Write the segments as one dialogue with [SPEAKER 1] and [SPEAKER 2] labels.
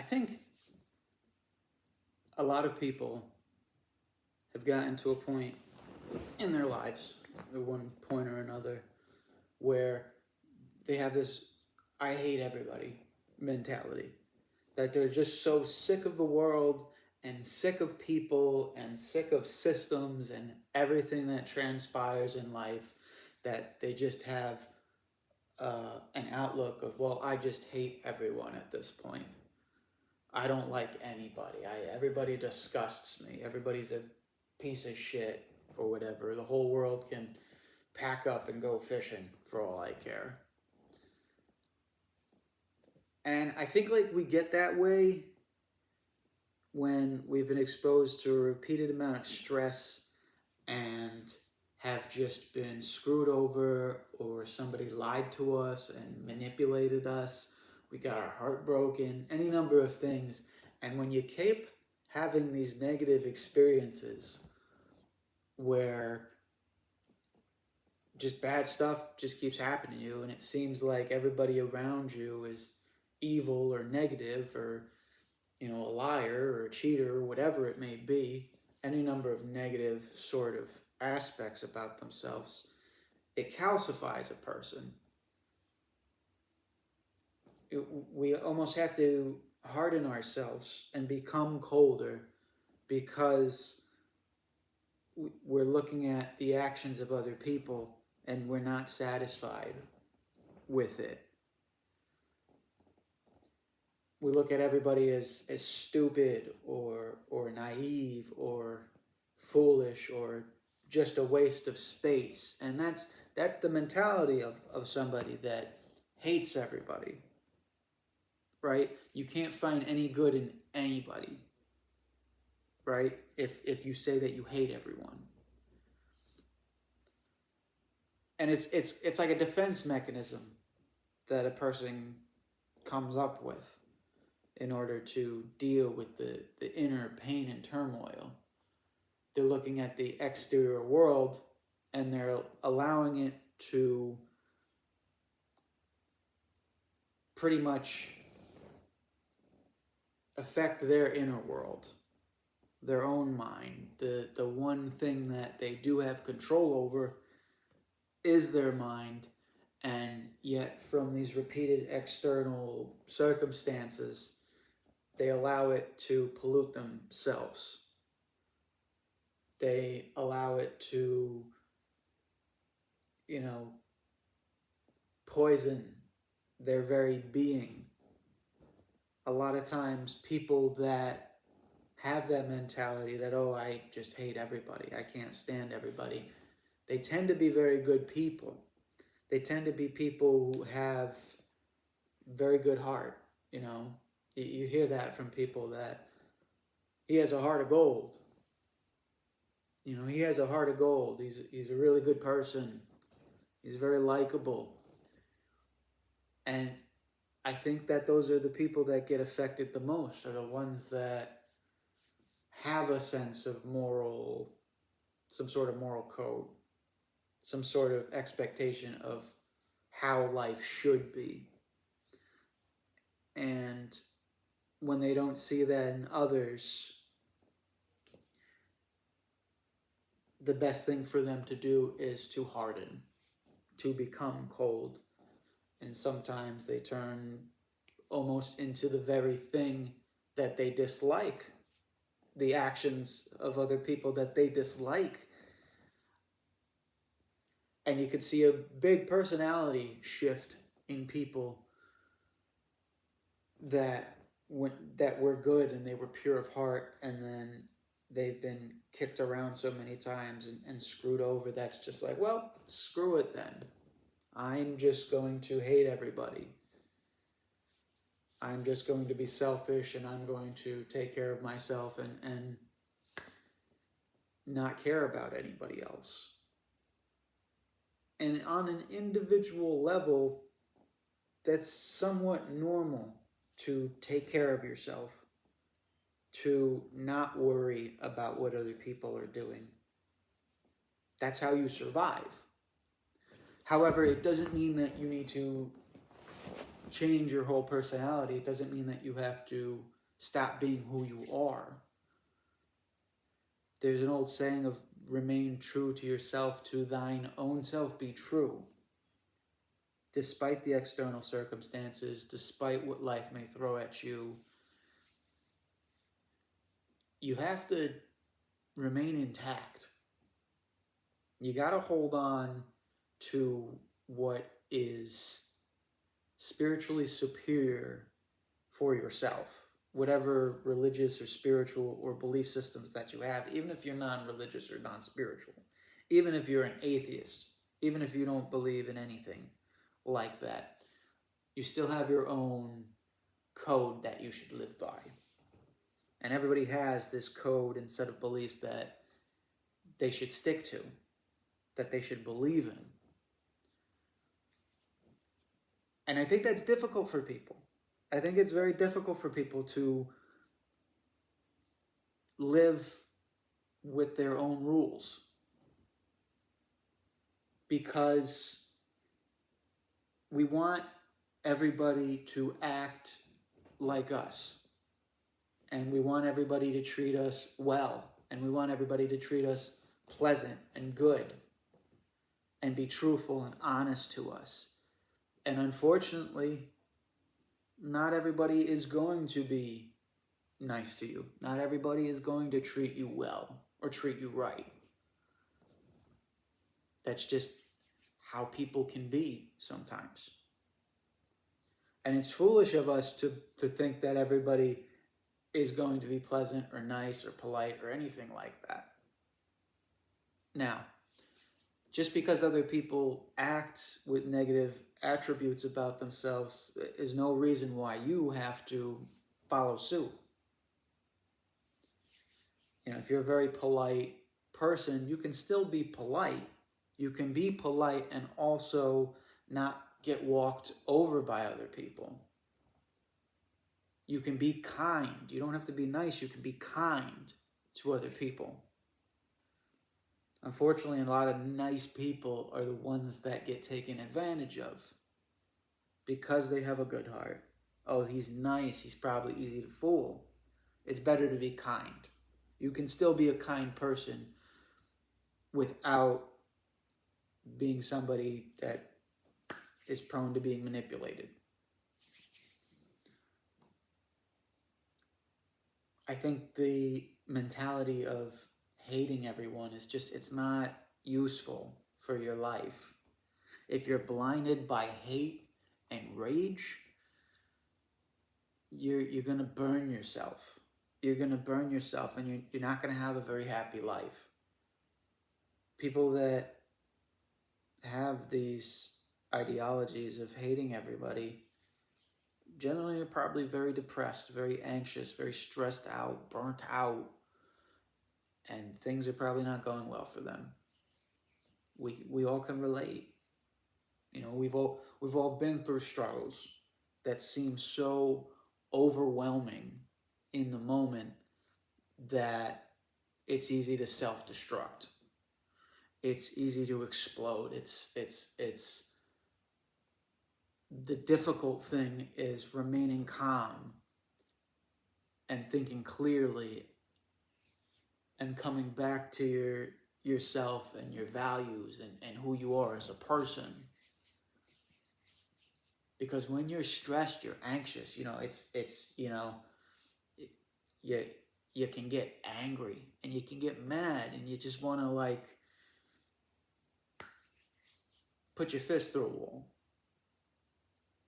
[SPEAKER 1] think a lot of people have gotten to a point in their lives, at one point or another, where they have this "I hate everybody" mentality. That they're just so sick of the world and sick of people and sick of systems and everything that transpires in life, that they just have an outlook of, well, I just hate everyone at this point. I don't like anybody. Everybody disgusts me. Everybody's a piece of shit or whatever. The whole world can pack up and go fishing for all I care. And I think like we get that way when we've been exposed to a repeated amount of stress and have just been screwed over, or somebody lied to us and manipulated us. We got our heart broken, any number of things. And when you keep having these negative experiences where just bad stuff just keeps happening to you, and it seems like everybody around you is evil or negative, or a liar or a cheater or whatever it may be, any number of negative sort of aspects about themselves, it calcifies a person. We almost have to harden ourselves and become colder, because we're looking at the actions of other people and we're not satisfied with it. We look at everybody as stupid or naive or foolish or just a waste of space. And that's the mentality of somebody that hates everybody, right? You can't find any good in anybody, right? If you say that you hate everyone. And it's like a defense mechanism that a person comes up with in order to deal with the inner pain and turmoil. They're looking at the exterior world and they're allowing it to pretty much affect their inner world, their own mind. The one thing that they do have control over is their mind, and yet from these repeated external circumstances, they allow it to pollute themselves. They allow it to, poison their very being. A lot of times people that have that mentality that, oh, I just hate everybody, I can't stand everybody, they tend to be very good people. They tend to be people who have very good heart. You hear that from people, that he has a heart of gold. He has a heart of gold. He's a really good person. He's very likable. And I think that those are the people that get affected the most, are the ones that have a sense of some sort of moral code, some sort of expectation of how life should be. And when they don't see that in others, the best thing for them to do is to harden, to become cold. And sometimes they turn almost into the very thing that they dislike, the actions of other people that they dislike. And you can see a big personality shift in people that were good and they were pure of heart, and then they've been kicked around so many times and screwed over. That's just like, well, screw it then. I'm just going to hate everybody. I'm just going to be selfish, and I'm going to take care of myself and not care about anybody else. And on an individual level, that's somewhat normal, to take care of yourself, to not worry about what other people are doing. That's how you survive. However, it doesn't mean that you need to change your whole personality. It doesn't mean that you have to stop being who you are. There's an old saying of remain true to yourself, to thine own self be true. Despite the external circumstances, despite what life may throw at you, you have to remain intact. You got to hold on to what is spiritually superior for yourself, whatever religious or spiritual or belief systems that you have, even if you're non-religious or non-spiritual, even if you're an atheist, even if you don't believe in anything like that, you still have your own code that you should live by. And everybody has this code and set of beliefs that they should stick to, that they should believe in. And I think that's difficult for people. I think it's very difficult for people to live with their own rules, because we want everybody to act like us, and we want everybody to treat us well, and we want everybody to treat us pleasant and good and be truthful and honest to us. And unfortunately, not everybody is going to be nice to you. Not everybody is going to treat you well or treat you right. That's just how people can be sometimes. And it's foolish of us to think that everybody is going to be pleasant or nice or polite or anything like that. Now, just because other people act with negative attributes about themselves is no reason why you have to follow suit. You know, if you're a very polite person, you can still be polite. You can be polite and also not get walked over by other people. You can be kind. You don't have to be nice. You can be kind to other people. Unfortunately, a lot of nice people are the ones that get taken advantage of because they have a good heart. Oh, he's nice. He's probably easy to fool. It's better to be kind. You can still be a kind person without being somebody that is prone to being manipulated. I think the mentality of hating everyone is just, it's not useful for your life. If you're blinded by hate and rage, you're going to burn yourself. You're going to burn yourself, and you're not going to have a very happy life. People that have these ideologies of hating everybody generally are probably very depressed, very anxious, very stressed out, burnt out, and things are probably not going well for them. We all can relate. You know, we've all been through struggles that seem so overwhelming in the moment that it's easy to self-destruct. It's easy to explode. It's the difficult thing is remaining calm and thinking clearly and coming back to yourself and your values and who you are as a person. Because when you're stressed, you're anxious, you know, it's you know, you can get angry and you can get mad and you just want to like put your fist through a wall,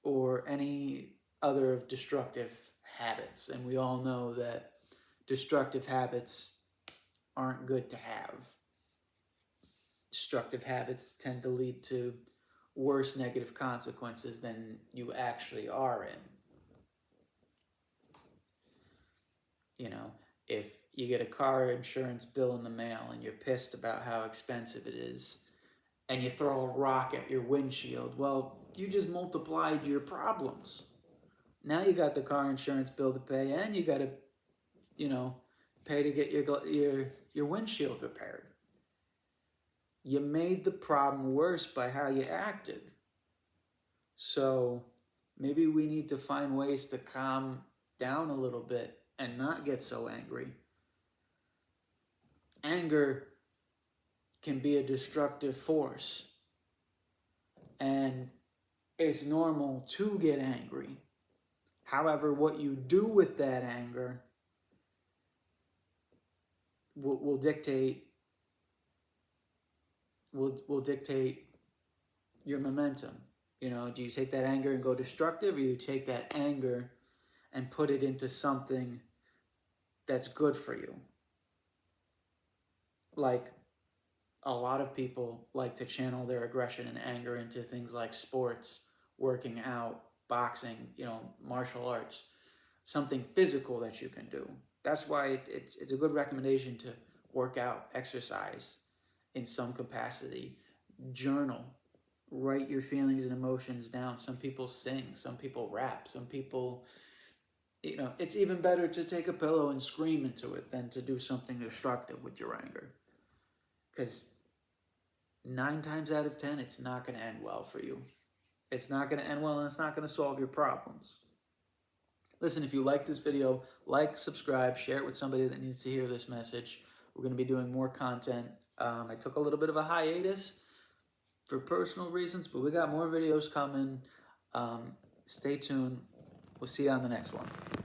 [SPEAKER 1] or any other destructive habits. And we all know that destructive habits aren't good to have. Destructive habits tend to lead to worse negative consequences than you actually are in. You know, if you get a car insurance bill in the mail and you're pissed about how expensive it is, and you throw a rock at your windshield, well, you just multiplied your problems. Now you got the car insurance bill to pay, and you got to, you know, pay to get your windshield repaired. You made the problem worse by how you acted. So maybe we need to find ways to calm down a little bit and not get so angry. Anger can be a destructive force, and it's normal to get angry. However, what you do with that anger will dictate your momentum. You know, do you take that anger and go destructive, or you take that anger and put it into something that's good for you? Like, a lot of people like to channel their aggression and anger into things like sports, working out, boxing, martial arts, something physical that you can do. That's why it's a good recommendation to work out, exercise in some capacity, journal, write your feelings and emotions down. Some people sing, some people rap, some people, it's even better to take a pillow and scream into it than to do something destructive with your anger. Because 9 times out of 10, it's not going to end well for you. It's not going to end well, and it's not going to solve your problems. Listen, if you like this video, like, subscribe, share it with somebody that needs to hear this message. We're going to be doing more content. I took a little bit of a hiatus for personal reasons, but we got more videos coming. Stay tuned. We'll see you on the next one.